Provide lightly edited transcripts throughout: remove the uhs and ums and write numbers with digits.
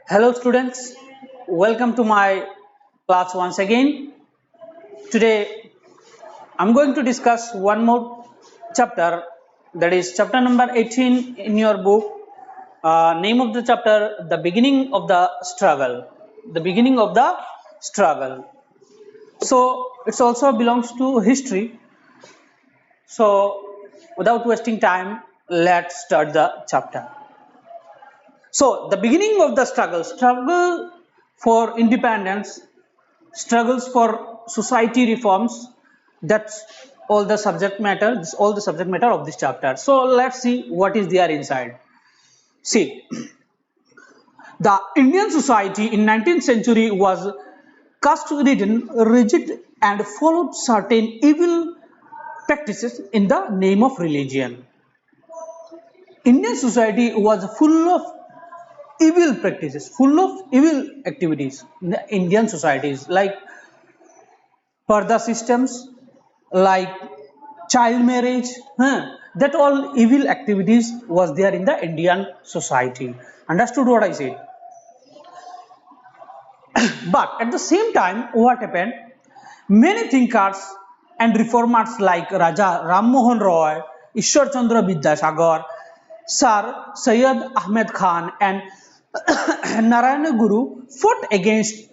Hello students, welcome to my class once again. Today I'm going to discuss one more chapter, that is chapter number 18 in your book. Name of the chapter, The Beginning of the Struggle. The Beginning of the Struggle. So it also belongs to history. So without wasting time, let's start the chapter. So the beginning of the struggle for independence, struggles for society reforms, that's all the subject matter, this all the subject matter of this chapter. So let's see what is there inside. See, the Indian society in 19th century was caste ridden, rigid and followed certain evil practices in the name of religion. Indian society was full of evil practices, full of evil activities in the Indian societies, like Parda systems, like child marriage, that all evil activities was there in the Indian society. Understood what I said? But at the same time, what happened? Many thinkers and reformers like Raja Ram Mohan Roy, Ishwar Chandra Vidyasagar, Sir Syed Ahmed Khan, and Narayana Guru fought against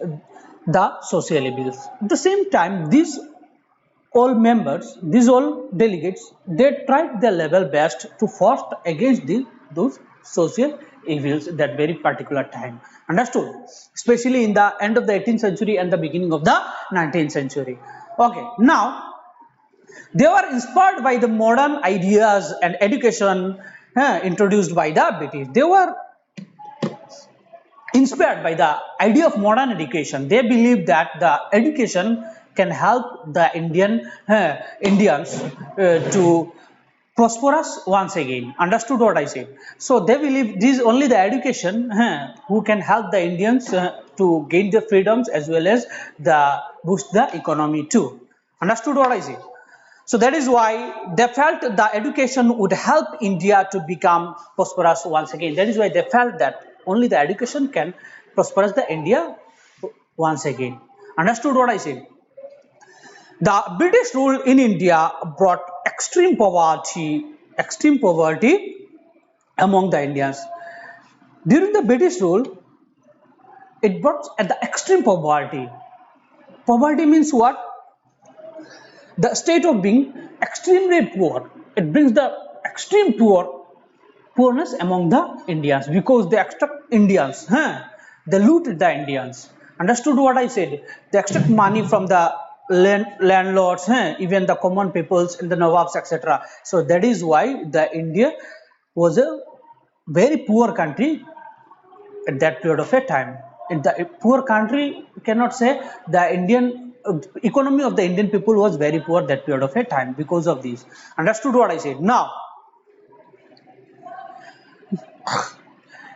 the social evils. At the same time, these all delegates, they tried their level best to fight against those social evils at that very particular time. Understood? Especially in the end of the 18th century and the beginning of the 19th century. Okay, now they were inspired by the modern ideas and education introduced by the British. They were inspired by the idea of modern education. They believe that the education can help the Indians to prosperous once again. Understood what I said? So they believe this is only the education who can help the Indians to gain their freedoms as well as the boost the economy too. Understood what I said? So that is why they felt the education would help India to become prosperous once again. That is why they felt that only the education can prosperous the India once again. Understood what I said? The British rule in India brought extreme poverty among the Indians. During the British rule, it brought at the extreme poverty. Poverty means what? The state of being extremely poor. It brings the extreme poorness among the Indians because they extract Indians. They loot the Indians. Understood what I said? They extract money from the landlords, even the common peoples and the Nawabs, etc. So that is why the India was a very poor country at that period of a time. In the poor country, we cannot say the Indian economy of the Indian people was very poor that period of a time because of this. Understood what I said? Now,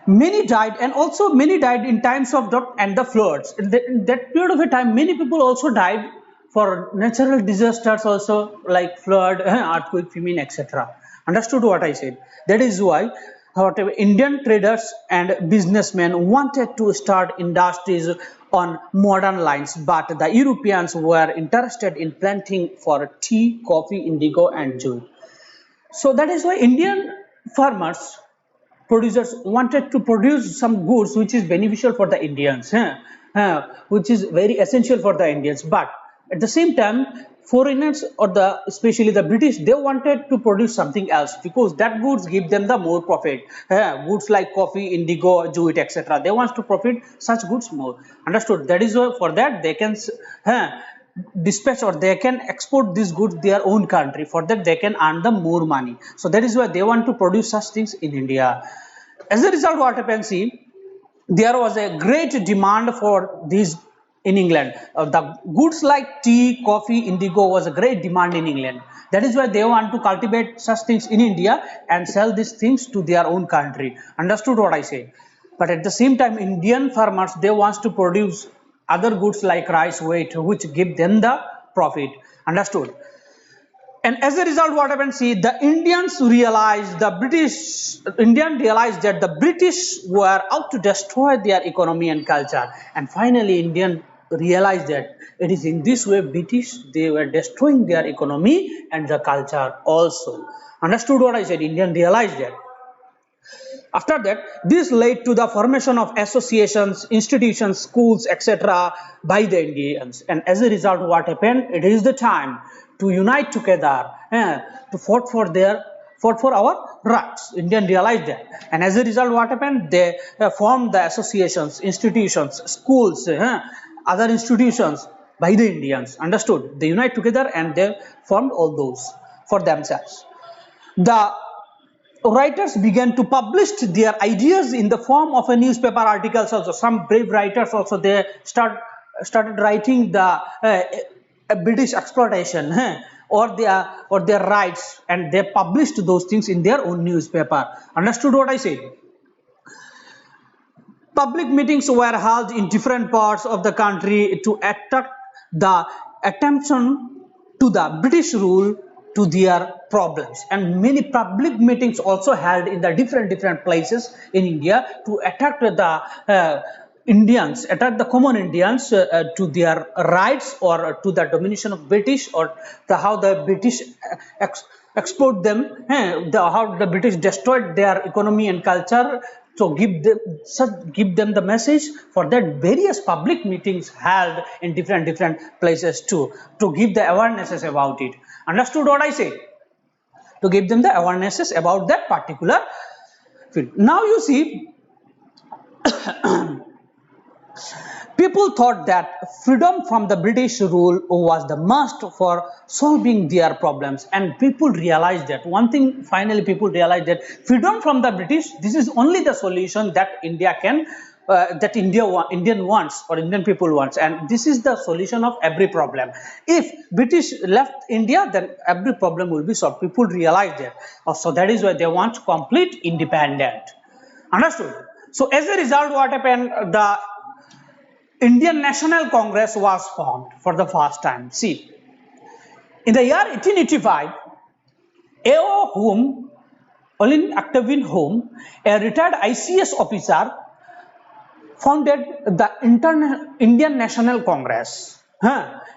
many died, and also many died in times of drought and the floods. In that period of a time, many people also died for natural disasters, also like flood, earthquake, famine, etc. Understood what I said? That is why whatever Indian traders and businessmen wanted to start industries on modern lines, but the Europeans were interested in planting for tea, coffee, indigo, and jute. So that is why Indian farmers producers wanted to produce some goods which is beneficial for the Indians, which is very essential for the Indians. But at the same time, foreigners or the especially the British, they wanted to produce something else because that goods give them the more profit. Goods like coffee, indigo, jute, etc. They want to profit such goods more. Understood? That is why for that they can dispatch or they can export these goods their own country. For that they can earn the more money. So that is why they want to produce such things in India. As a result, what happens? See, there was a great demand for these in England. The goods like tea, coffee, indigo was a great demand in England. That is why they want to cultivate such things in India and sell these things to their own country. Understood what I say? But at the same time, Indian farmers, they want to produce other goods like rice, wheat, which give them the profit. Understood? And as a result, what happened? See, the Indian realized that the British were out to destroy their economy and culture. And finally, Indian realized that it is in this way British, they were destroying their economy and the culture also. Understood what I said? Indian realized that. After that, this led to the formation of associations, institutions, schools, etc. by the Indians. And as a result, what happened? It is the time to unite together, to fought for our rights. Indian realized that. And as a result, what happened? They formed the associations, institutions, schools, other institutions by the Indians. Understood? They unite together and they formed all those for themselves. The writers began to publish their ideas in the form of a newspaper articles also. Some brave writers also, they started writing the British exploitation, or their rights, and they published those things in their own newspaper. Understood what I said? Public meetings were held in different parts of the country to attract the attention to the British rule to their problems, and many public meetings also held in the different places in India to attack the Indians, attack the common Indians to their rights or to the domination of British, or how the British exploit them, how the British destroyed their economy and culture. So give them the message. For that, various public meetings held in different places too, to give the awarenesses about it. Understood what I say? To give them the awarenesses about that particular field. Now you see, people thought that freedom from the British rule was the must for solving their problems, and people realized that one thing. Finally, people realized that freedom from the British, this is only the solution that India can, Indian wants, or Indian people wants, and this is the solution of every problem. If British left India, then every problem will be solved. People realize that. So that is why they want complete independent. Understood? So as a result, what happened? The Indian National Congress was formed for the first time. See, in the year 1885, A.O. Hume, Olin Octavian Hume, a retired ICS officer, founded the Indian National Congress.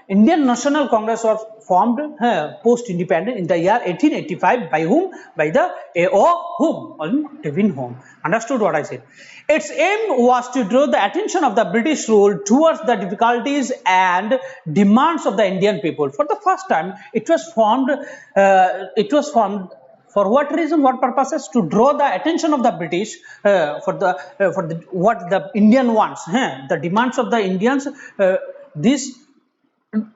Indian National Congress was formed post-independent in the year 1885 by whom? By the A.O. Hume, Olin Octavian Hume. Understood what I said? Its aim was to draw the attention of the British rule towards the difficulties and demands of the Indian people. For the first time, it was formed. For what reason? What purposes? To draw the attention of the British for what the Indian wants, the demands of the Indians. This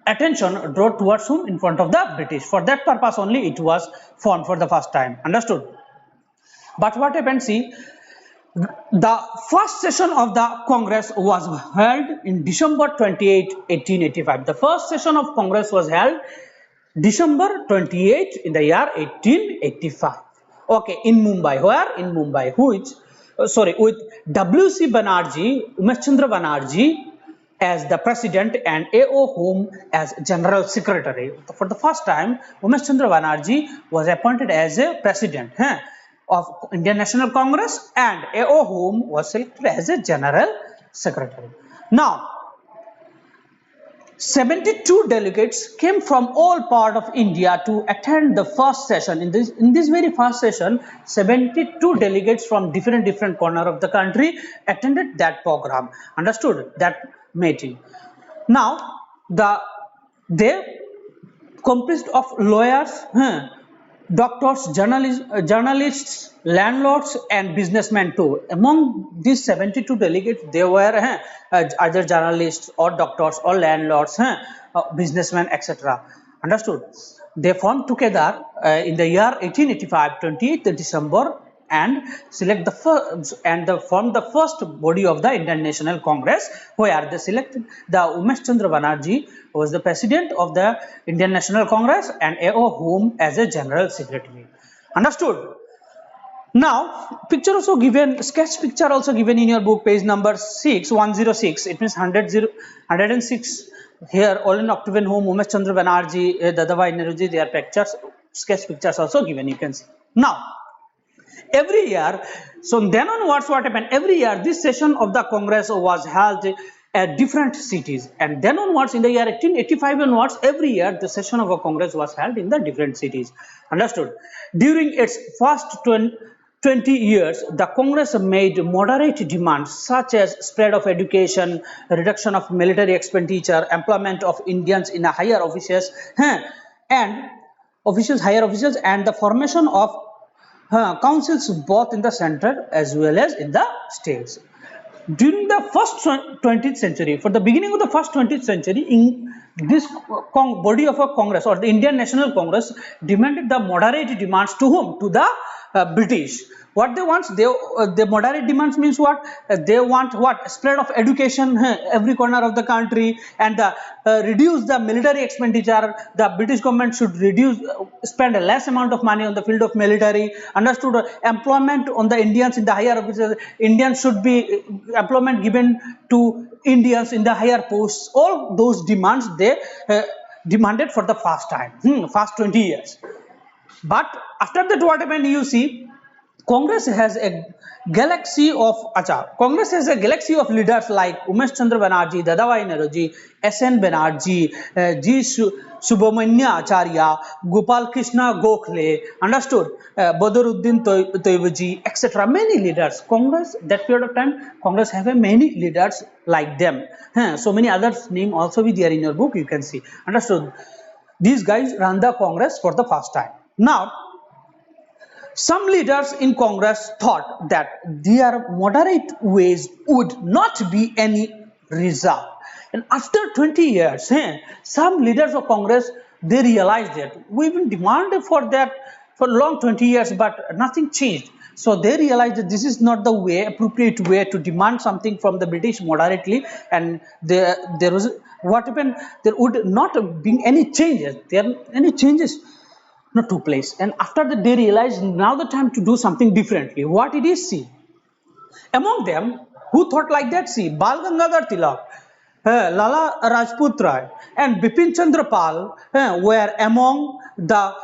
attention drawn towards whom? In front of the British. For that purpose only, it was formed for the first time. Understood? But what happened? See, the first session of the Congress was held in December 28, 1885. The first session of Congress was held December 28 in the year 1885. Okay, in Mumbai. Where? In Mumbai. With W.C. Banerjee, Umesh Chandra Banerjee as the president and A.O. Hume as general secretary. For the first time, Umesh Chandra Banerjee was appointed as a president of Indian National Congress, and A.O. Hume was selected as a general secretary. Now, 72 delegates came from all parts of India to attend the first session. In this very first session, 72 delegates from different corners of the country attended that program. Understood? That meeting. Now, they comprised of lawyers, doctors, journalists, landlords, and businessmen too. Among these 72 delegates, there were either journalists or doctors or landlords, businessmen, etc. Understood? They formed together in the year 1885, 28th December, and formed the first body of the Indian National Congress, where they selected the Umesh Chandra Banerjee was the president of the Indian National Congress and A.O. Hume as a general secretary. Understood? Now, picture also given, sketch picture also given in your book, page number 106. It means 106 Here, Olin Octavian Home, Umesh Chandra Banerjee, Dadabhai Nehruji, their pictures, sketch pictures also given, you can see. Now, every year, so then onwards what happened? Every year, this session of the Congress was held at different cities. And then onwards, in the year 1885 onwards, every year, the session of a Congress was held in the different cities. Understood? During its first 20 years, the Congress made moderate demands such as spread of education, reduction of military expenditure, employment of Indians in a higher offices, and higher officials, and the formation of councils both in the center as well as in the states. During the first 20th century, for the beginning of the first 20th century, in this body of a Congress or the Indian National Congress demanded the moderate demands to whom? To the British. What they want? The moderate demands means what? They want what? Spread of education every corner of the country, and reduce the military expenditure. The British government should spend a less amount of money on the field of military. Understood? Employment on the Indians in the higher offices. Indians should be employment given to Indians in the higher posts. All those demands they demanded for the first time, first 20 years. But after that, what happened? You see, Congress has a Congress has a galaxy of leaders like Umesh Chandra Banerjee, Dadabhai Nehruji, S.N. Banerjee, G. Subramanya Acharya, Gopal Krishna Gokhale, understood, Badaruddin Toivaji, etc. Many leaders. Congress, that period of time, Congress have a many leaders like them. So many others name also be there in your book, you can see. Understood? These guys run the Congress for the first time. Now, some leaders in Congress thought that their moderate ways would not be any result. And after 20 years, some leaders of Congress, they realized that we've been demanding for that for long 20 years, but nothing changed. So they realized that this is not the appropriate way to demand something from the British moderately, and there was what happened. There would not be any changes. Any changes not took place, and after that they realized now the time to do something differently. What it is, see, among them who thought like that, see, Bal Gangadhar Tilak, Lala Rajput Rai, and Bipin Chandra Pal were among the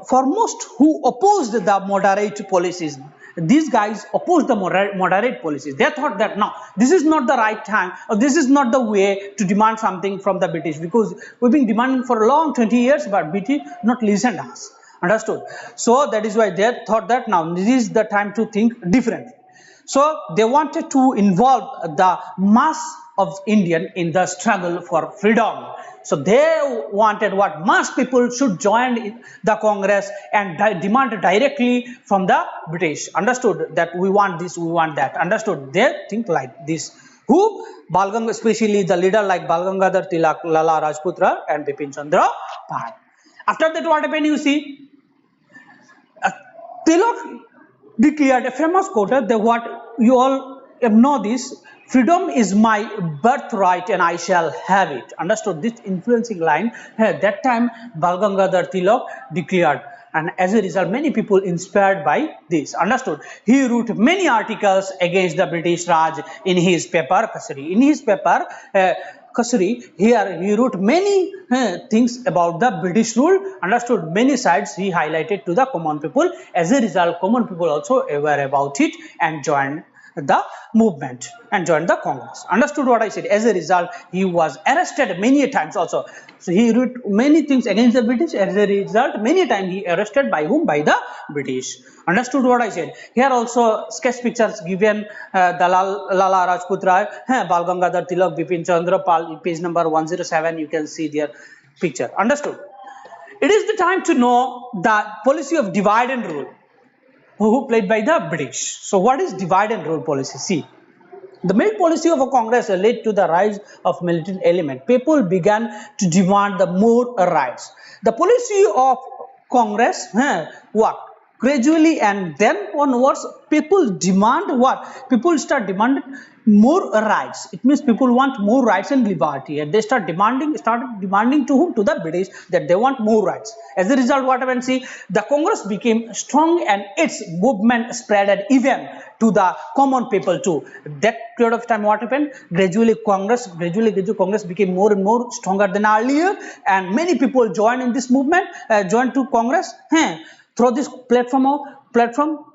foremost who opposed the moderate policies. These guys opposed the moderate policies. They thought that no, this is not the right time, or this is not the way to demand something from the British, because we've been demanding for a long 20 years, but British not listened to us. Understood? So that is why they thought that now this is the time to think differently. So they wanted to involve the mass of Indian in the struggle for freedom. So they wanted what mass people should join the Congress and demand directly from the British. Understood? That we want this, we want that. Understood? They think like this. Who? Especially the leader like Bal Gangadhar Tilak, Lala Rajput Rai, and Bipin Chandra Pal. After that, what happened? You see, Tilak declared a famous quote that what you all know this: freedom is my birthright and I shall have it. Understood? This influencing line that time Bal Gangadhar Tilak declared, and as a result many people inspired by this. Understood? He wrote many articles against the British Raj in his paper Kasari. In his paper Kasari, here he wrote many things about the British rule. Understood? Many sides he highlighted to the common people. As a result, common people also aware about it and joined the movement and joined the Congress. Understood what I said? As a result, he was arrested many times also. So he wrote many things against the British. As a result, many times he arrested by whom? By the British. Understood what I said? Here also sketch pictures given the Lala Rajput Rai, Bal Gangadhar Tilak, Bipin Chandra Pal, page number 107. You can see their picture. Understood? It is the time to know the policy of divide and rule, who played by the British. So what is divide and rule policy? See, the main policy of a Congress led to the rise of militant element. People began to demand the more rights. The policy of Congress, what? gradually, and then onwards people demand what? People start demanding more rights. It means people want more rights and liberty, and they started demanding to whom? To the British, that they want more rights. As a result, what happened? See, the Congress became strong and its movement spread even to the common people too. That period of time, what happened? Gradually Congress became more and more stronger than earlier, and many people joined in this movement, joined to Congress. Through this platform,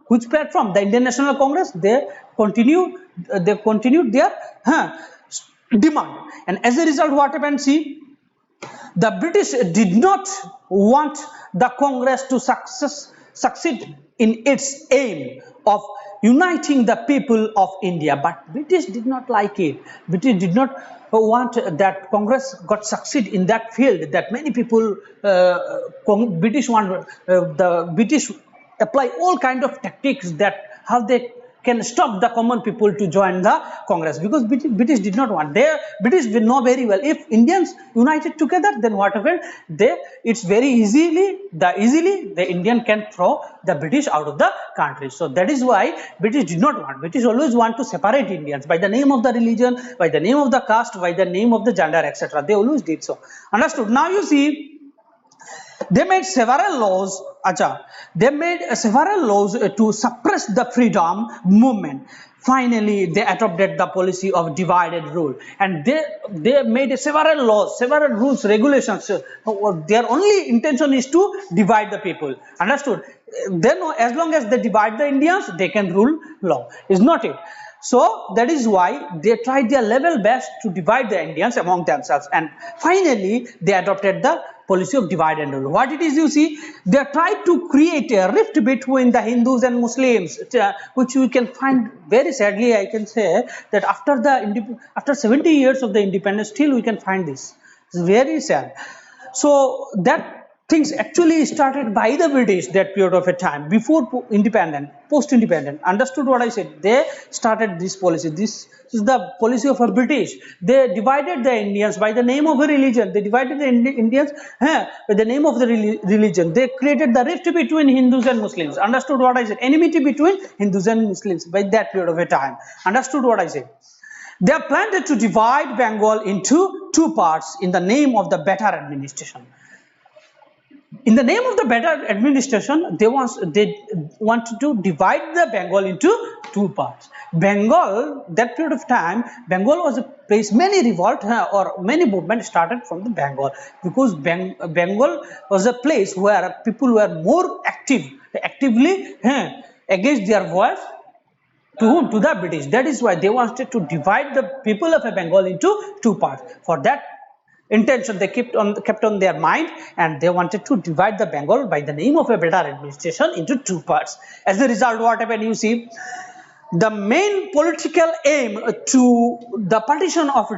which platform? The Indian National Congress. They continued their demand, and as a result, what happened? See, the British did not want the Congress to succeed in its aim of uniting the people of India, but British did not like it. British did not want that Congress got succeed in that field. That many people, the British apply all kind of tactics that how they can stop the common people to join the Congress, because British did not want. British did know very well, if Indians united together, then what happened? It's very easily the Indian can throw the British out of the country. So that is why British did not want. British always want to separate Indians by the name of the religion, by the name of the caste, by the name of the gender, etc. They always did so. Understood? Now you see, they made several laws. To suppress the freedom movement. Finally, they adopted the policy of divided rule, and they made several laws, several rules, regulations. Their only intention is to divide the people. Understood? Then, as long as they divide the Indians, they can rule law. Is not it? So that is why they tried their level best to divide the Indians among themselves, and finally they adopted the policy of divide and rule. What it is, you see, they tried to create a rift between the Hindus and Muslims, which we can find very sadly. I can say that after 70 years of the independence, still we can find this. It's very sad. So that things actually started by the British that period of a time, before post-independent. Understood what I said? They started this policy. This is the policy of a British. They divided the Indians by the name of a religion. They divided the Indians by the name of the religion. They created the rift between Hindus and Muslims. Understood what I said? Enmity between Hindus and Muslims by that period of a time. Understood what I said? They are planned to divide Bengal into two parts in the name of the better administration. In the name of the better administration, they want to divide the Bengal into two parts. Bengal, that period of time, Bengal was a place, many revolt or many movements started from the Bengal, because Bengal was a place where people were more actively against their voice to whom? To the British. That is why they wanted to divide the people of Bengal into two parts. For that intention, they kept on their mind, and they wanted to divide the Bengal by the name of a better administration into two parts. As a result, what happened? You see, the main political aim to the partition of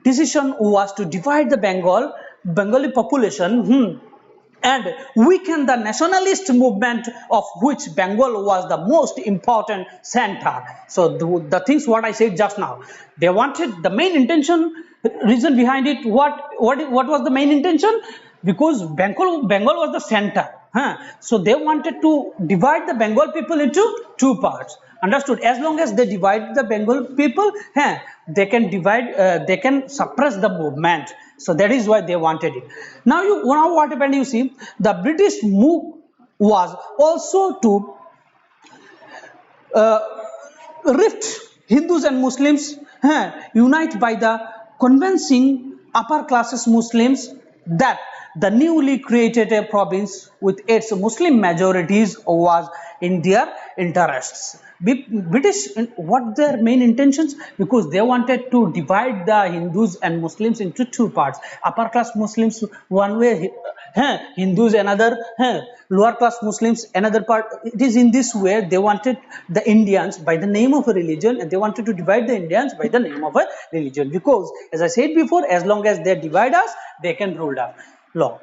decision was to divide the Bengali population and weaken the nationalist movement, of which Bengal was the most important center. So the things what I said just now, they wanted the main intention, reason behind it. What was the main intention? Because Bengal was the center. So they wanted to divide the Bengal people into two parts. Understood? As long as they divide the Bengal people, they can suppress the movement. So that is why they wanted it. Now what happened? You see, the British move was also to rift Hindus and Muslims, unite by the convincing upper classes Muslims that the newly created province with its Muslim majorities was in their interests. British, what their main intentions? Because they wanted to divide the Hindus and Muslims into two parts. Upper class Muslims one way, Hindus another, lower class Muslims another part. It is in this way they wanted the Indians by the name of a religion, and they wanted to divide the Indians by the name of a religion. Because, as I said before, as long as they divide us, they can rule us. Law.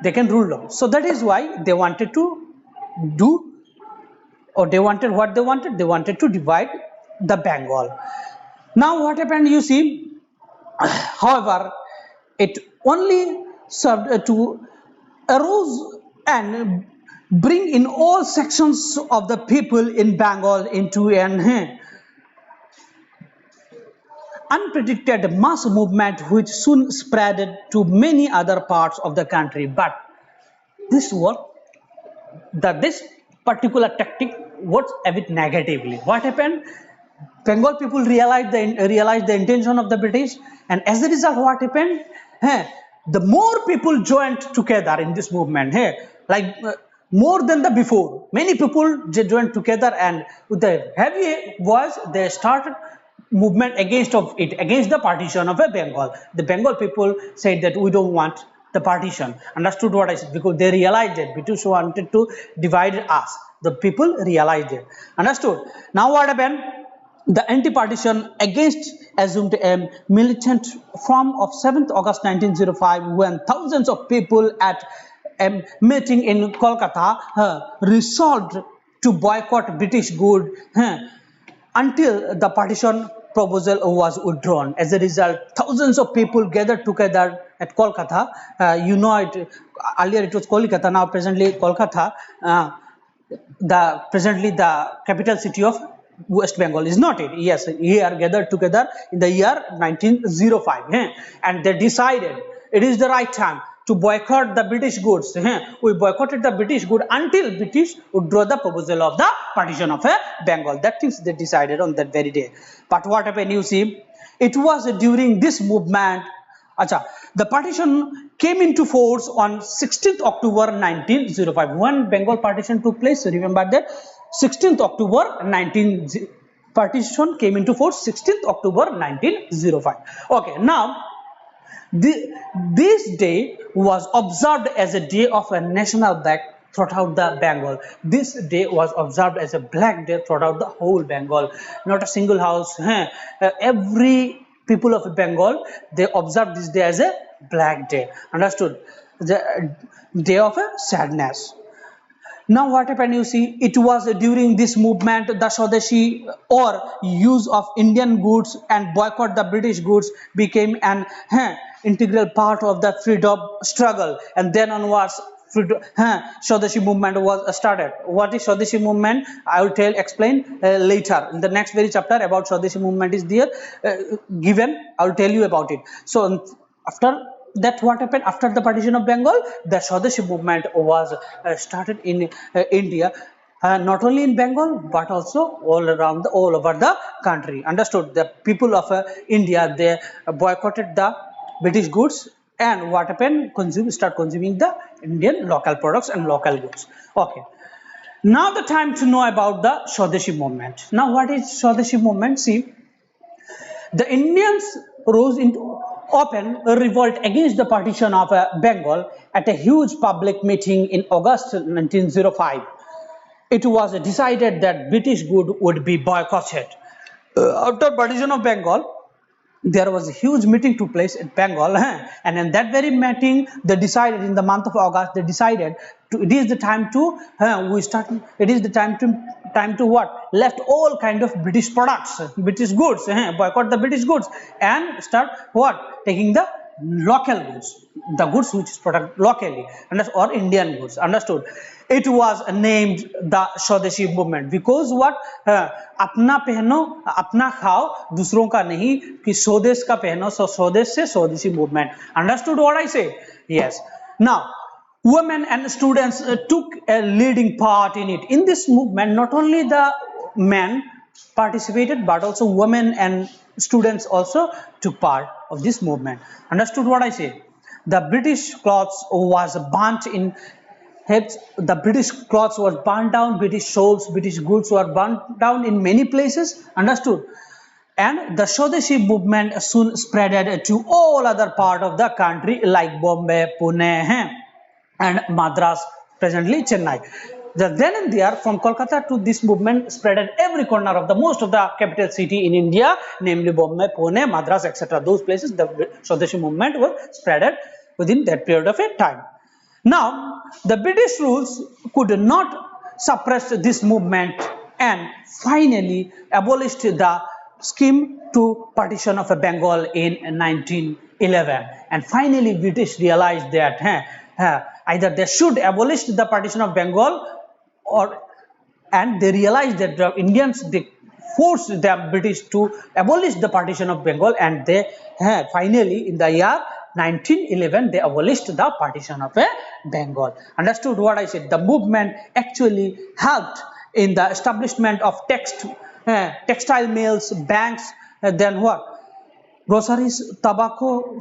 They can rule law. So that is why they wanted to do, or they wanted what they wanted. They wanted to divide the Bengal. Now what happened? You see, however, it only served to arouse and bring in all sections of the people in Bengal into an unpredicted mass movement which soon spread to many other parts of the country. But this work, this particular tactic works a bit negatively. What happened? Bengal people realized the intention of the British, and as a result, what happened? The more people joined together in this movement, more than the before. Many people joined together, and with the heavy voice, they started movement against the partition of Bengal. The Bengal people said that we don't want the partition. Understood what I said? Because they realized that British wanted to divide us. The people realized it. Understood? Now what happened? The anti-partition against assumed a militant from of 7th August 1905 when thousands of people at a meeting in Kolkata resolved to boycott British goods until the partition proposal was withdrawn. As a result, thousands of people gathered together at Kolkata. Earlier it was Kolkata, now presently Kolkata. Presently the capital city of West Bengal is not it. Yes, here gathered together in the year 1905, and they decided it is the right time to boycott the British goods. We boycotted the British goods until British would draw the proposal of the partition of Bengal. That things they decided on that very day. But what happened? You see, it was during this movement. The partition came into force on 16th October 1905. When Bengal partition took place, remember that 16th October 19 partition came into force 16th October 1905. Okay, now this day was observed as a day of a national black throughout the Bengal. This day was observed as a black day throughout the whole Bengal. Not a single house. Every people of Bengal, they observed this day as a black day. Understood? The day of a sadness. Now what happened? You see, it was during this movement the Swadeshi or use of Indian goods and boycott the British goods became an integral part of the freedom struggle, and then onwards Swadeshi movement was started. What is Swadeshi movement? I will explain later in the next very chapter about Swadeshi movement is there given. I will tell you about it. So after that, what happened after the partition of Bengal? The Swadeshi movement was started in India, not only in Bengal but also all over the country. Understood? The people of India, they boycotted the British goods, and what happened? Start consuming the Indian local products and local goods. Okay. Now the time to know about the Swadeshi movement. Now what is Swadeshi movement? See, the Indians rose into open revolt against the partition of Bengal at a huge public meeting in August 1905. It was decided that British goods would be boycotted. After partition of Bengal, there was a huge meeting took place in Bengal, and in that very meeting, they decided in the month of August. They decided it is the time to It is the time to what? Left all kind of British products, British goods, boycott the British goods, and start what? Taking the local goods, the goods which is product locally, or Indian goods. Understood? It was named the Swadeshi movement because what? अपना पहनो अपना खाओ दूसरों का नहीं कि स्वदेश का पहनो स्वदेश से स्वदेशी movement. Understood what I say? Yes. Now women and students took a leading part in it. In this movement, not only the men participated but also women and students also took part of this movement. Understood what I say? The British clothes was burnt in the British clothes were burnt down, British souls, British goods were burnt down in many places. Understood? And the Swadeshi movement soon spread to all other part of the country like Bombay, Pune, and Madras, presently Chennai. Then and there, from Kolkata to this movement spread at every corner of the most of the capital city in India, namely Bombay, Pune, Madras, etc. Those places, the Swadeshi movement was spread within that period of time. Now, the British rules could not suppress this movement and finally abolished the scheme to partition of Bengal in 1911. And finally, British realized that either they should abolish the partition of Bengal, or and they realized that the Indians, they forced the British to abolish the partition of Bengal, and they finally in the year 1911 they abolished the partition of Bengal. Understood what I said? The movement actually helped in the establishment of textile mills, banks, then what? Groceries, tobacco,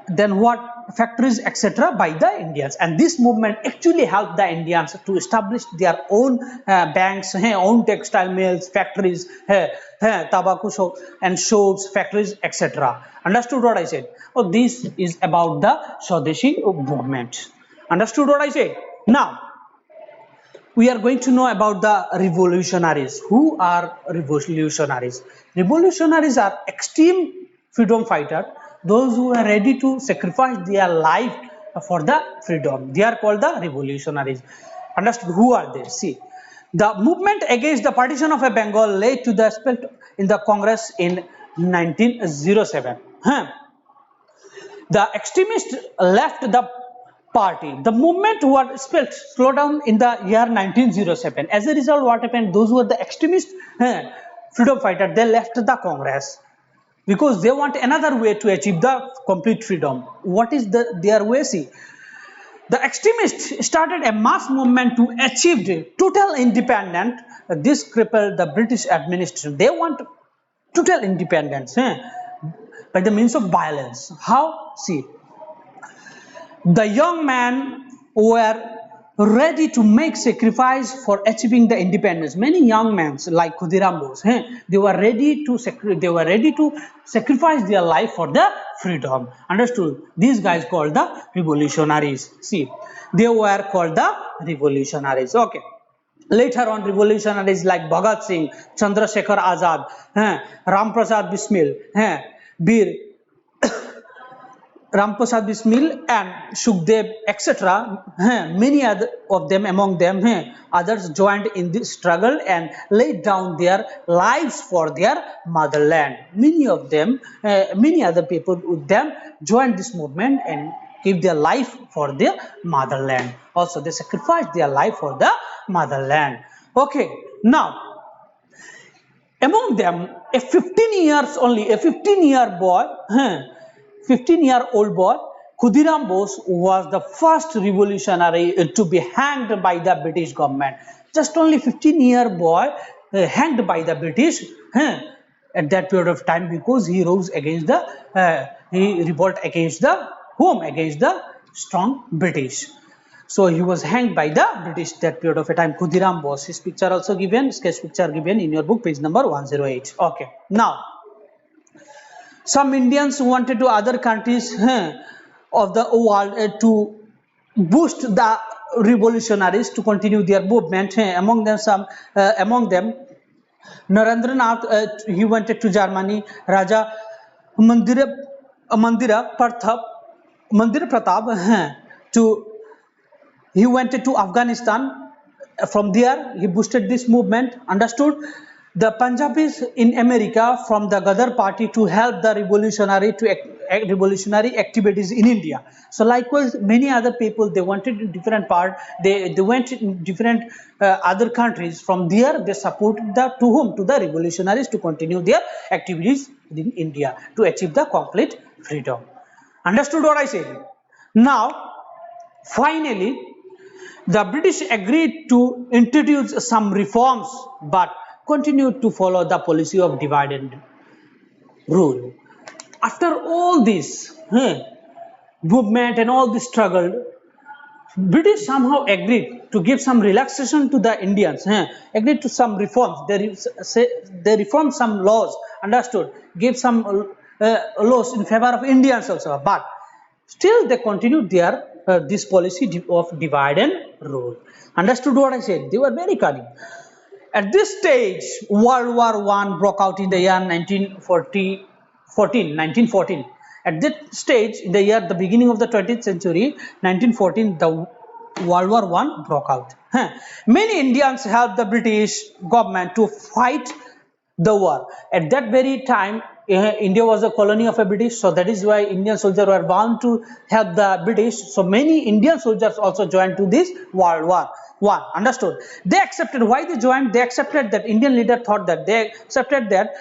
then what? Factories, etc. by the Indians. And this movement actually helped the Indians to establish their own banks, own textile mills, factories, tobacco shop and shops, factories, etc. Understood what I said? Oh, this is about the Swadeshi movement. Understood what I said? Now, we are going to know about the revolutionaries. Who are revolutionaries? Revolutionaries are extreme freedom fighters, those who are ready to sacrifice their life for the freedom. They are called the revolutionaries. Understood? Who are they? See, the movement against the partition of a Bengal led to the split in the Congress in 1907. The extremists left the party. The movement was split, slowed down in the year 1907. As a result, what happened? Those who were the extremist freedom fighters, they left the Congress because they want another way to achieve the complete freedom. What is their way? See, the extremists started a mass movement to achieve total independence. This crippled the British administration. They want total independence by the means of violence. How? See, the young men were ready to make sacrifice for achieving the independence. Many young men like Khudiram Bose, they were ready to sacrifice their life for the freedom. Understood? These guys called the revolutionaries. See, they were called the revolutionaries. Okay. Later on, revolutionaries like Bhagat Singh, Chandrasekhar Azad, Ram Prasad Bismil, Bir Ramprasad Bismil and Sukhdev, etc. Many other of them, among them, others joined in this struggle and laid down their lives for their motherland. Many of them, many other people with them joined this movement and gave their life for their motherland. Also, they sacrificed their life for the motherland. Okay, now, among them, a 15-year boy, 15-year-old boy, Khudiram Bose was the first revolutionary to be hanged by the British government. Just only 15-year boy hanged by the British at that period of time because he rose against he revolt against the strong British. So he was hanged by the British that period of a time. Khudiram Bose. His picture also given, sketch picture given in your book, page number 108. Okay. Now, some Indians wanted to other countries of the world to boost the revolutionaries to continue their movement. Among them, Narendranath, he wanted to Germany. Raja Mandira Pratap he wanted to Afghanistan. From there, he boosted this movement. Understood? The Punjabis in America from the Ghadar party to help the revolutionary activities in India. So likewise, many other people, they wanted in different part. They went in different other countries. From there, they supported to the revolutionaries to continue their activities in India to achieve the complete freedom. Understood what I said? Now, finally, the British agreed to introduce some reforms, but continued to follow the policy of divide and rule. After all this movement and all this struggle, British somehow agreed to give some relaxation to the Indians, agreed to some reforms. They reformed some laws, understood, gave some laws in favor of Indians also, but still they continued their this policy of divide and rule. Understood what I said? They were very cunning. At this stage, World War I broke out in the year 1914. At that stage, in the beginning of the 20th century, 1914, the World War I broke out. Many Indians helped the British government to fight the war. At that very time, India was a colony of a British, so that is why Indian soldiers were bound to help the British. So many Indian soldiers also joined to this World War One. Understood? They accepted. Why they joined? They accepted that Indian leader thought that they accepted that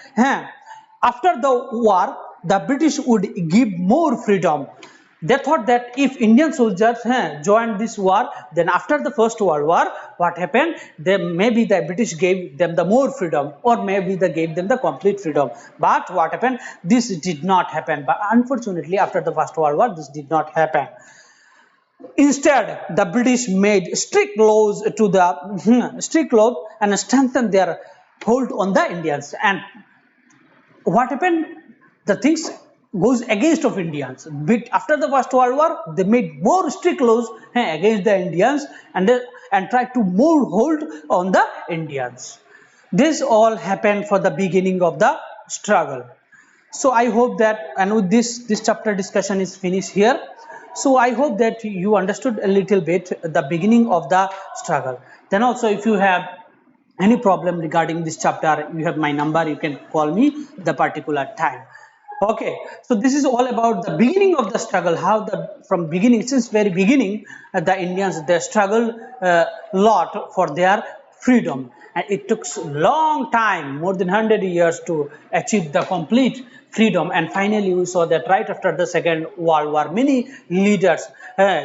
after the war, the British would give more freedom. They thought that if Indian soldiers joined this war, then after the First World War, what happened? They maybe the British gave them the more freedom, or maybe they gave them the complete freedom. But what happened? This did not happen. But unfortunately, after the First World War, this did not happen. Instead, the British made strict laws to the strict laws and strengthened their hold on the Indians. And what happened? The things goes against of Indians. But after the First World War, they made more strict laws against the Indians, and tried to more hold on the Indians. This all happened for the beginning of the struggle. So I hope that, and with this chapter discussion is finished here. So I hope that you understood a little bit the beginning of the struggle. Then also, if you have any problem regarding this chapter, you have my number, you can call me the particular time. Okay, so this is all about the beginning of the struggle, how from beginning, since very beginning, the Indians, they struggled a lot for their freedom, and it took long time, more than 100 years, to achieve the complete freedom. And finally we saw that right after the Second World War, many leaders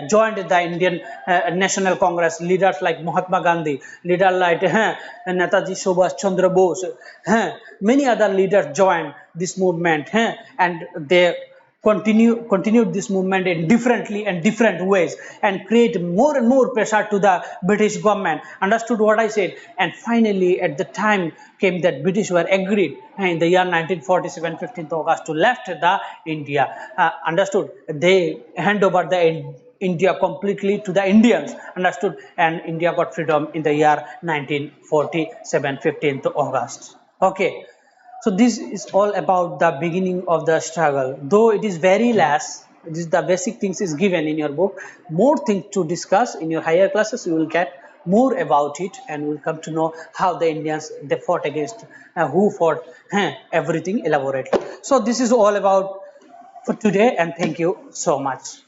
joined the Indian National Congress, leaders like Mahatma Gandhi, leader like Netaji Subhash Chandra Bose, many other leaders joined this movement, and they continued this movement in different ways, and create more and more pressure to the British government. Understood what I said? And finally, at the time came that British were agreed in the year 1947, 15th August, to left the India. Understood? They hand over the India completely to the Indians. Understood? And India got freedom in the year 1947, 15th August. Okay. So this is all about the beginning of the struggle. Though it is very less, it is the basic things is given in your book. More things to discuss in your higher classes. You will get more about it, and will come to know how the Indians they fought against, who fought, everything elaborately. So this is all about for today, and thank you so much.